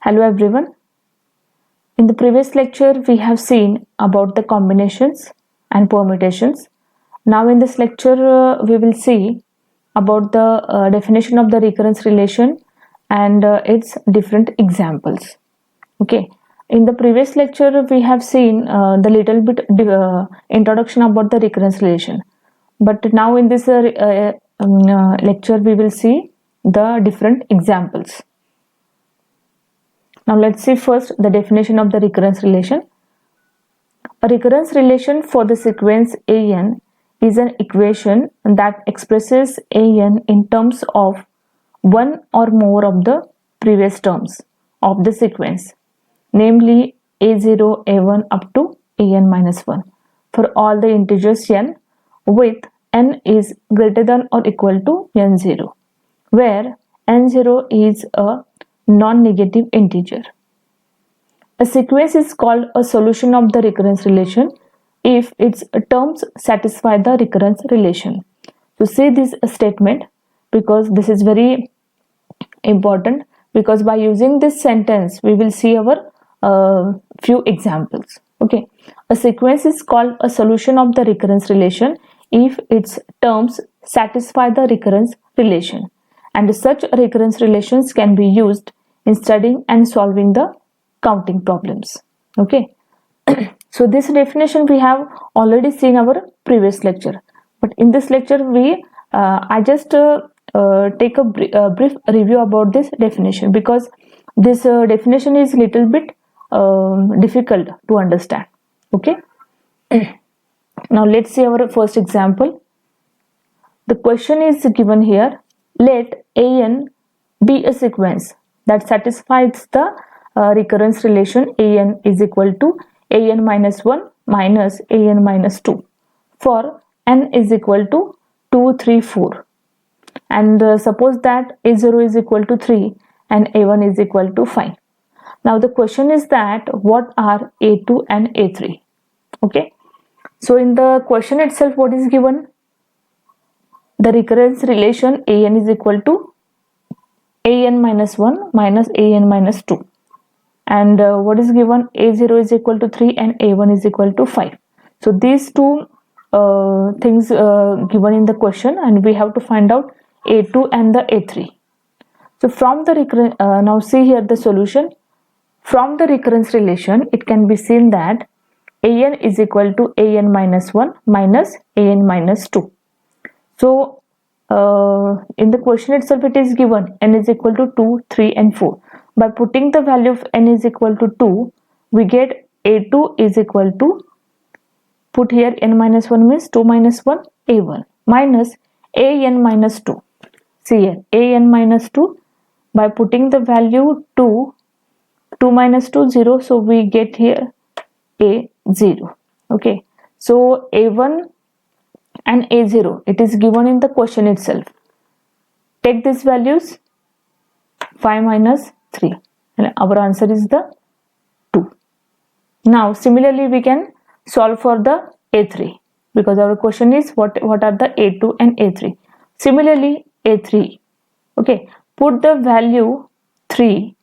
Hello everyone. In the previous lecture, we have seen about the combinations and permutations. Now in this lecture, we will see about the definition of the recurrence relation and its different examples. Okay. In the previous lecture, we have seen the little bit introduction about the recurrence relation. But now in this lecture, we will see the different examples. Now let's see first the definition of the recurrence relation. A recurrence relation for the sequence an is an equation that expresses an in terms of one or more of the previous terms of the sequence, namely a0, a1 up to an minus 1 for all the integers n with n is greater than or equal to n0, where n0 is a non-negative integer. A sequence is called a solution of the recurrence relation if its terms satisfy the recurrence relation. So see this statement because this is very important, because by using this sentence we will see our few examples. Okay, a sequence is called a solution of the recurrence relation if its terms satisfy the recurrence relation, and such recurrence relations can be used in studying and solving the counting problems. Okay. So this definition we have already seen our previous lecture, but in this lecture I just take a brief review about this definition, because this definition is little bit difficult to understand. Okay. Now let's see our first example. The question is given here: let an be a sequence that satisfies the recurrence relation an is equal to an minus 1 minus an minus 2 for n is equal to 2, 3, 4, and suppose that a0 is equal to 3 and a1 is equal to 5. Now the question is that what are a2 and a3? Okay, so in the question itself, what is given? The recurrence relation an is equal to an minus 1 minus an minus 2, and what is given? a0 is equal to 3 and a1 is equal to 5. So these two things given in the question, and we have to find out a2 and the a3. So from the now see here the solution. From the recurrence relation, it can be seen that an is equal to an minus 1 minus an minus 2. So in the question itself it is given n is equal to 2, 3 and 4. By putting the value of n is equal to 2, we get a2 is equal to, put here n minus 1 means 2 minus 1 a1 minus an minus 2. See here an minus 2, by putting the value 2 minus 2 0, so we get here a0. Okay, so a1 and a0 it is given in the question itself. Take these values, 5 minus 3, and our answer is the 2. Now similarly we can solve for the a3, because our question is what are the a2 and a3. Similarly a3, okay, put the value 3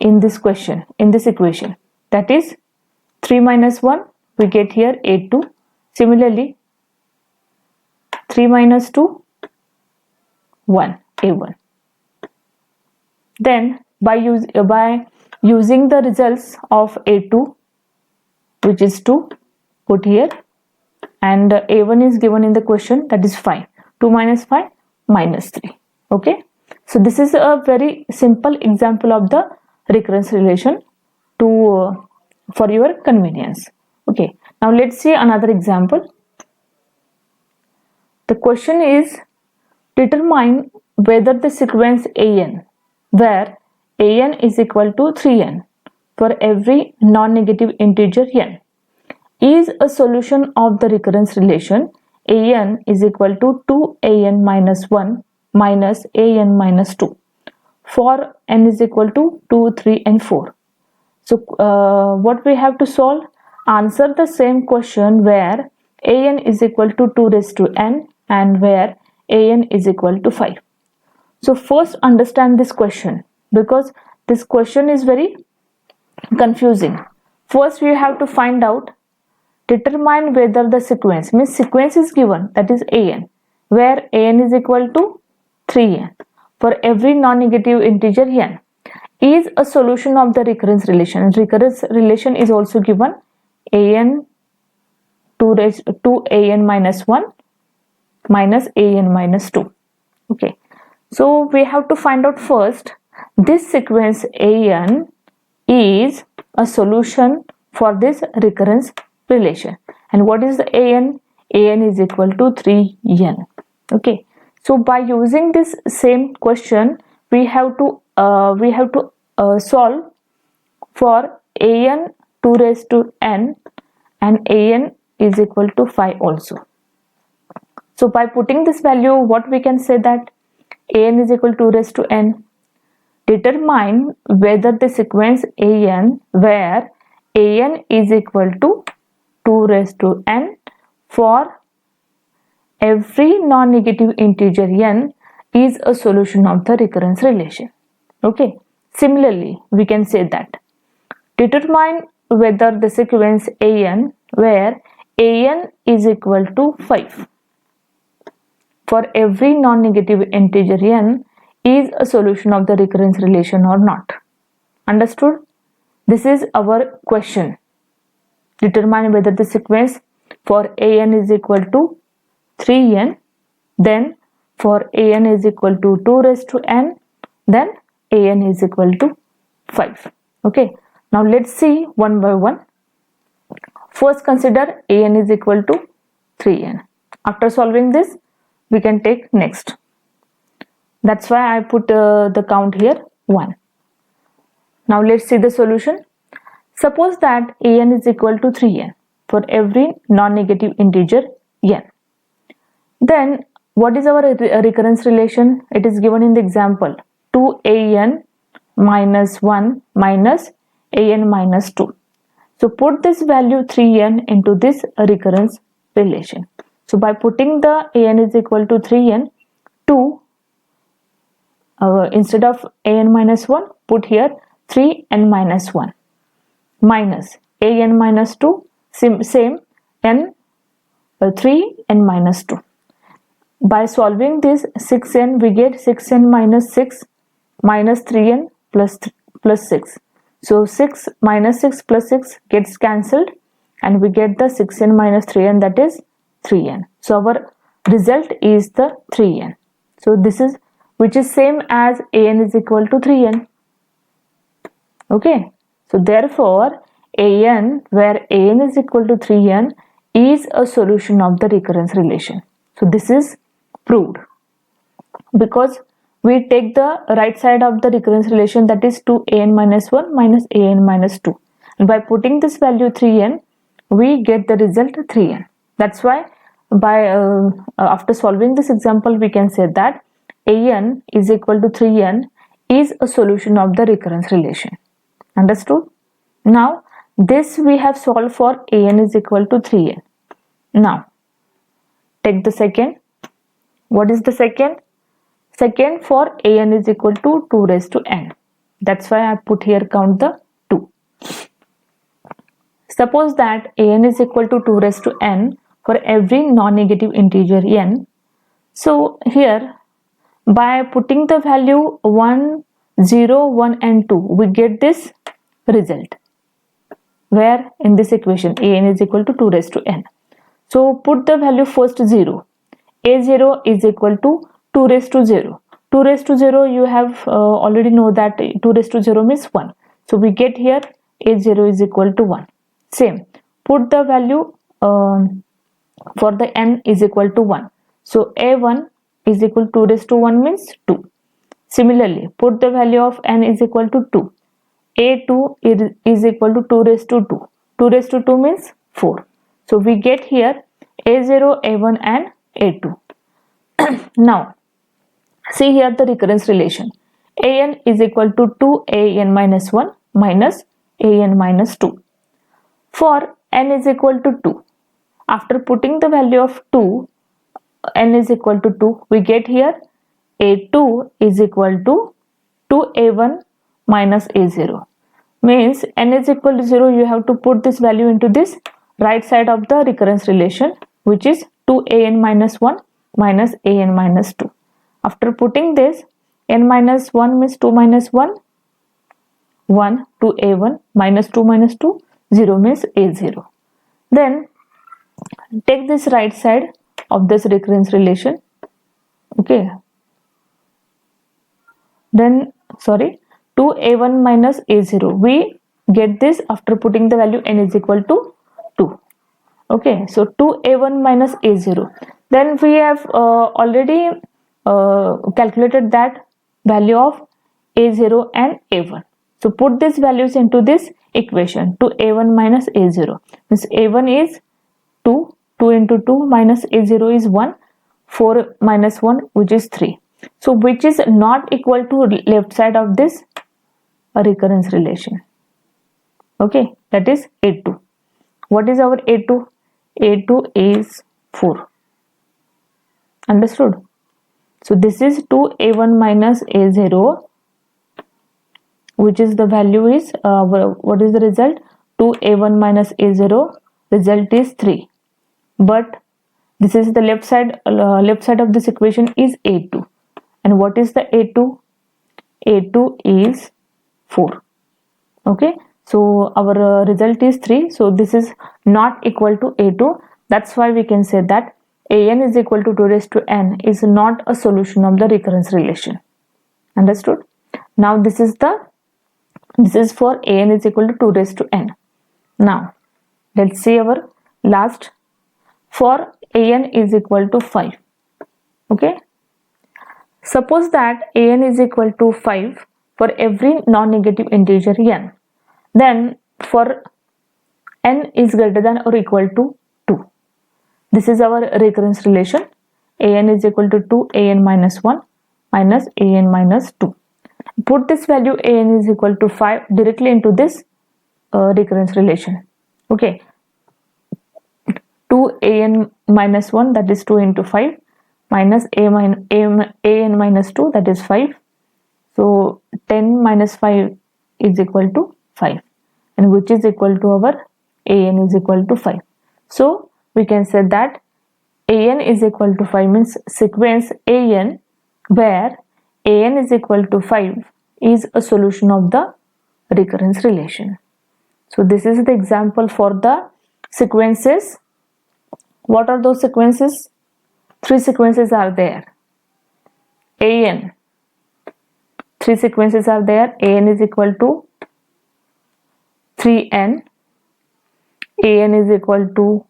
in this question, in this equation, that is 3 minus 1, we get here a2. Similarly 3 minus 2, 1 a1. Then by using the results of a2, which is 2, put here, and a1 is given in the question, that is 5. 2 minus 5 minus 3. Okay, so this is a very simple example of the recurrence relation to for your convenience. Okay, now let's see another example. The question is, determine whether the sequence an where an is equal to 3n for every non-negative integer n is a solution of the recurrence relation an is equal to 2an minus 1 minus an minus 2 for n is equal to 2, 3 and 4. So what we have to solve? Answer the same question where an is equal to 2 raised to n and where an is equal to 5. So first understand this question, because this question is very confusing. First we have to find out, determine whether the sequence, means sequence is given, that is an, where an is equal to 3n for every non-negative integer n, is a solution of the recurrence relation. Recurrence relation is also given, an 2 an minus 1 minus an minus 2. Okay, so we have to find out first, this sequence an is a solution for this recurrence relation. And what is the an? An is equal to 3n. Okay, so by using this same question, we have to solve for an 2 raised to n and an is equal to 5 also. So by putting this value, what we can say, that an is equal to 2 raised to n. Determine whether the sequence an where an is equal to 2 raised to n for every non-negative integer n is a solution of the recurrence relation. Okay, similarly we can say that, determine whether the sequence an where an is equal to 5 for every non-negative integer n is a solution of the recurrence relation or not. Understood? This is our question. Determine whether the sequence for an is equal to 3n, then for an is equal to 2 raised to n, then an is equal to 5. Okay, now let's see one by one. First consider an is equal to 3n. After solving this, we can take next. That's why I put the count here 1. Now let's see the solution. Suppose that an is equal to 3n for every non-negative integer n. Then what is our recurrence relation? It is given in the example, 2an minus 1 minus an minus 2. So put this value 3n into this recurrence relation. So by putting the an is equal to 3n, 2 instead of an minus 1, put here 3n minus 1 minus an minus 2, same n 3n minus 2. By solving this 6n, we get 6n minus 6 minus 3n plus 6. So 6 minus 6 plus 6 gets cancelled and we get the 6n minus 3n, that is 3n. So our result is the 3n. So this is, which is same as an is equal to 3n. Okay, so therefore an where an is equal to 3n is a solution of the recurrence relation. So this is proved, because we take the right side of the recurrence relation, that is 2an minus 1 minus an minus 2, and by putting this value 3n, we get the result 3n. That's why by after solving this example, we can say that an is equal to 3n is a solution of the recurrence relation. Understood? Now this we have solved for an is equal to 3n. Now take the second. What is the second? Second, for an is equal to 2 raised to n. That's why I put here count the 2. Suppose that an is equal to 2 raised to n for every non-negative integer n. So here by putting the value 1, 0, 1 and 2, we get this result, where in this equation an is equal to 2 raised to n. So put the value first 0. A0 is equal to 2 raised to 0. 2 raised to 0, you have already know that 2 raised to 0 means 1. So we get here A0 is equal to 1. Same, put the value for the n is equal to 1. So A1 is equal to 2 raised to 1 means 2. Similarly, put the value of n is equal to 2. A2 is equal to 2 raised to 2. 2 raised to 2 means 4. So we get here A0, A1 and A2. Now see here the recurrence relation. An is equal to 2 an minus 1 minus an minus 2. For n is equal to 2, after putting the value of 2, n is equal to 2, we get here A2 is equal to 2A1 minus A0. Means n is equal to 0, you have to put this value into this right side of the recurrence relation, which is 2an minus 1 minus an minus 2. After putting this, n minus 1 means 2 minus 1, 1, 2a1 minus 2 minus 2, 0 means a0. Then take this right side of this recurrence relation. Okay. Then, sorry, 2a1 minus a0. We get this after putting the value n is equal to 2. Okay, so 2a1 minus a0. Then we have already calculated that value of a0 and a1. So put these values into this equation. 2a1 minus a0 means a1 is 2, 2 into 2 minus a0 is 1, 4 minus 1 which is 3. So which is not equal to left side of this recurrence relation. Okay, that is a2. What is our a2? a2 is 4. Understood? So this is 2a1 minus a0, which is the value is what is the result? 2a1 minus a0, result is 3. But this is the left side of this equation is a2. And what is the a2? a2 is 4. Okay, so our result is 3. So this is not equal to a2. That's why we can say that an is equal to 2 raised to n is not a solution of the recurrence relation. Understood? Now this is for an is equal to 2 raised to n. Now let's see our last for an is equal to 5. Okay, suppose that an is equal to 5 for every non-negative integer n. Then for n is greater than or equal to 2. This is our recurrence relation. An is equal to 2 an minus 1 minus an minus 2. Put this value an is equal to 5 directly into this recurrence relation. Okay, 2 an minus 1, that is 2 into 5, minus an minus 2, that is 5. So 10 minus 5 is equal to 5, and which is equal to our an is equal to 5. So we can say that an is equal to 5 means sequence an where an is equal to 5 is a solution of the recurrence relation. So this is the example for the sequences. What are those sequences? 3 sequences are there. an, 3 sequences are there. An is equal to 3n, an is equal to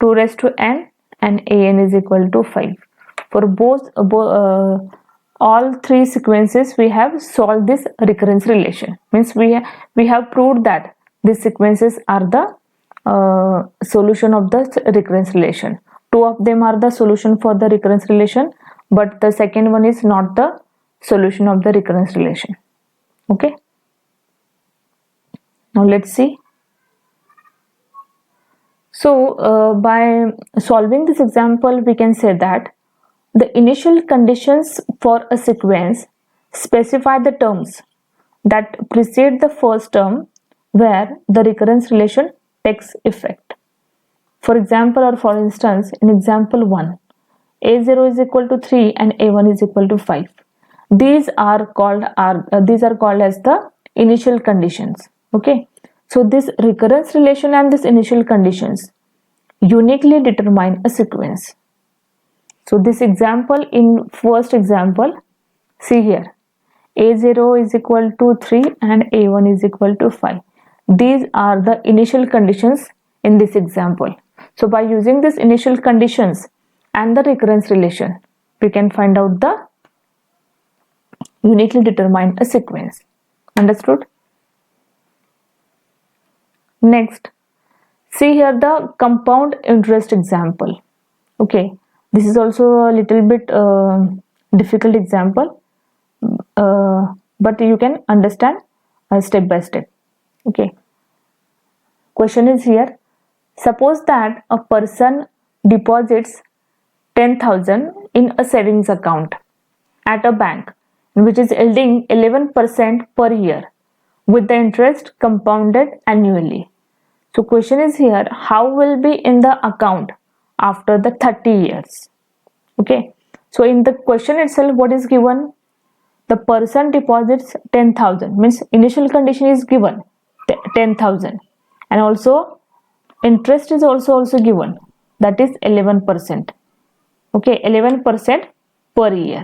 2 raised to n, and an is equal to 5. For both all 3 sequences we have solved this recurrence relation. Means we have proved that these sequences are the solution of the recurrence relation. 2 of them are the solution for the recurrence relation, but the second one is not the solution of the recurrence relation. Okay, now let's see. So by solving this example, we can say that the initial conditions for a sequence specify the terms that precede the first term where the recurrence relation takes effect. For example, or for instance, in example 1, a0 is equal to 3 and a1 is equal to 5. These are called as the initial conditions. Okay, so this recurrence relation and this initial conditions uniquely determine a sequence. So this example, in first example, see here, a0 is equal to 3 and a1 is equal to 5. These are the initial conditions in this example. So by using these initial conditions and the recurrence relation, we can find out the uniquely determine a sequence. Understood? Next, see here the compound interest example. Okay, this is also a little bit difficult example, but you can understand step by step. Okay, question is here, suppose that a person deposits 10,000 in a savings account at a bank which is yielding 11% per year with the interest compounded annually. So question is here, how will be in the account after the 30 years? Okay, so in the question itself, what is given? The person deposits 10,000, means initial condition is given 10,000, and also interest is also given, that is 11%. Okay, 11% per year.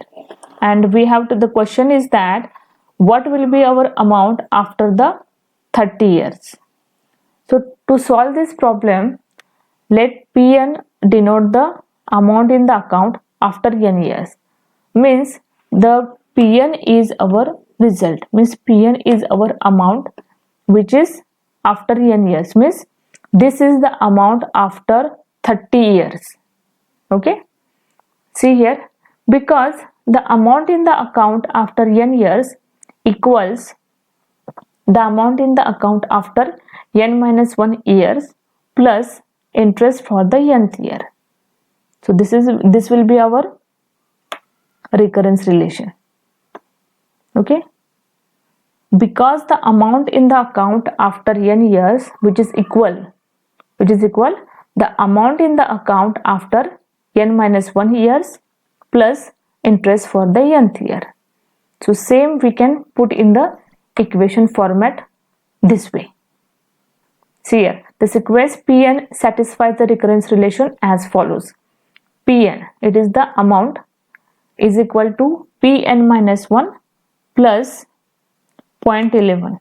And we have to, the question is that what will be our amount after the 30 years? So to solve this problem, let Pn denote the amount in the account after n years. Means the Pn is our result, means Pn is our amount which is after n years, means this is the amount after 30 years. Okay, see here, because the amount in the account after n years equals the amount in the account after n minus 1 years plus interest for the nth year. So this will be our recurrence relation. Okay, because the amount in the account after n years which is equal the amount in the account after n minus 1 years plus interest for the nth year. So same we can put in the equation format this way. See here, the sequence Pn satisfies the recurrence relation as follows. Pn, it is the amount, is equal to Pn minus 1 plus 0.11,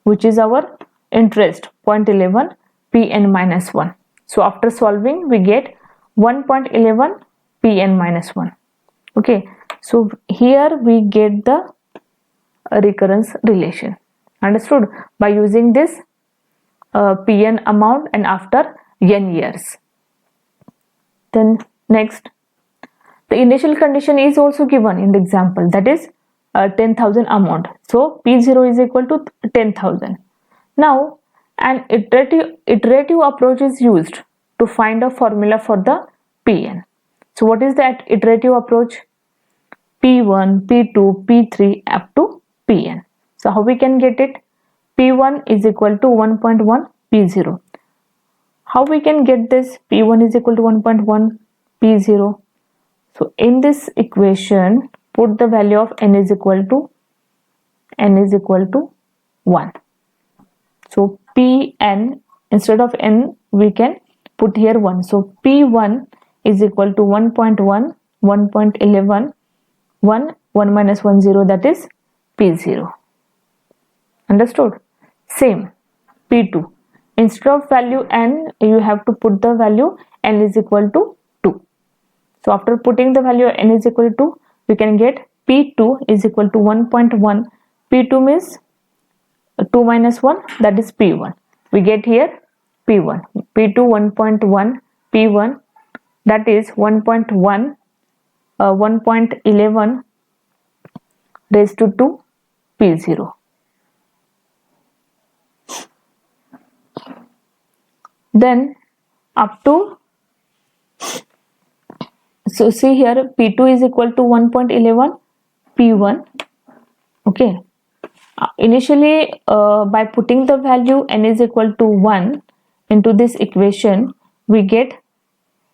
which is our interest, 0.11 Pn minus 1. So after solving we get 1.11 Pn minus 1. Okay, so here we get the recurrence relation. Understood? By using this Pn amount and after n years. Then next, the initial condition is also given in the example, that is 10,000 amount. So P0 is equal to 10,000. Now an iterative approach is used to find a formula for the Pn. So what is that iterative approach? P1, P2, P3 up to Pn. So how we can get it? P1 is equal to 1.1 P0. How we can get this? P1 is equal to 1.1 P0. So in this equation, put the value of n is equal to 1. So Pn, instead of n we can put here 1. So P1 is equal to 1.1, 1.11, 1 minus 1 0, that is P0. Understood? Same P2, instead of value n you have to put the value n is equal to 2. So after putting the value n is equal to 2, we can get P2 is equal to 1.1. P2 means 2 minus 1, that is P1. We get here P1. P2 1.1, P1, that is 1.1, 1.11 raised to 2 P0. Then up to, so see here P2 is equal to 1.11 P1. Okay, initially by putting the value n is equal to 1 into this equation, we get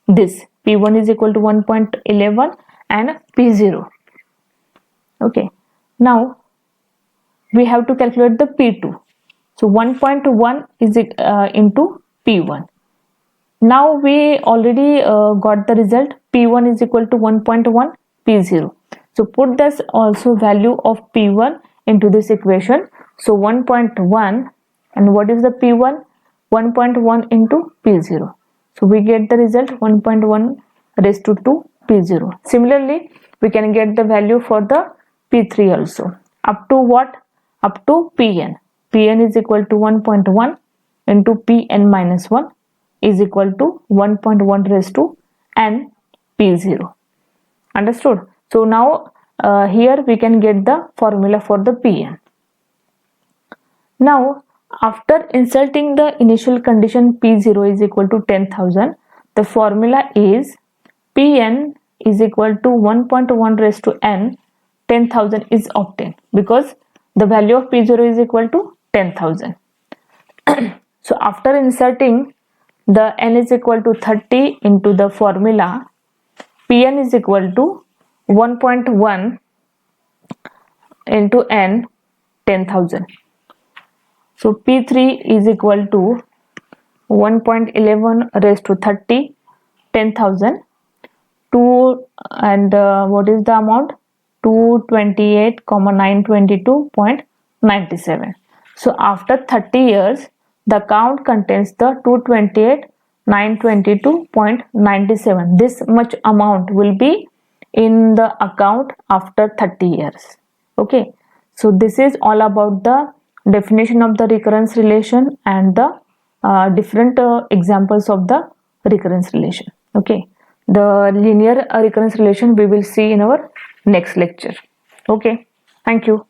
this P1 is equal to 1.11 and P0. Okay, now we have to calculate the P2. So 1.1 is into P1. Now we already got the result, P1 is equal to 1.1 P0. So put this also value of P1 into this equation. So 1.1, and what is the P1? 1.1 into P0. So we get the result 1.1 raised to 2 P0. Similarly, we can get the value for the P3 also. Up to what? Up to Pn. Pn is equal to 1.1 into Pn minus 1 is equal to 1.1 raised to n P0. Understood? So now here we can get the formula for the Pn. Now after inserting the initial condition P0 is equal to 10,000, the formula is Pn is equal to 1.1 raised to n 10,000 is obtained because the value of P0 is equal to 10,000. So after inserting the n is equal to 30 into the formula, Pn is equal to 1.1 into n 10,000. So P3 is equal to 1.11 raised to 30 10,000 and what is the amount? 228,922.97. So after 30 years, the account contains the 228,922.97. This much amount will be in the account after 30 years. Okay, so this is all about the definition of the recurrence relation and the different examples of the recurrence relation. Okay, the linear recurrence relation we will see in our next lecture. Okay, thank you.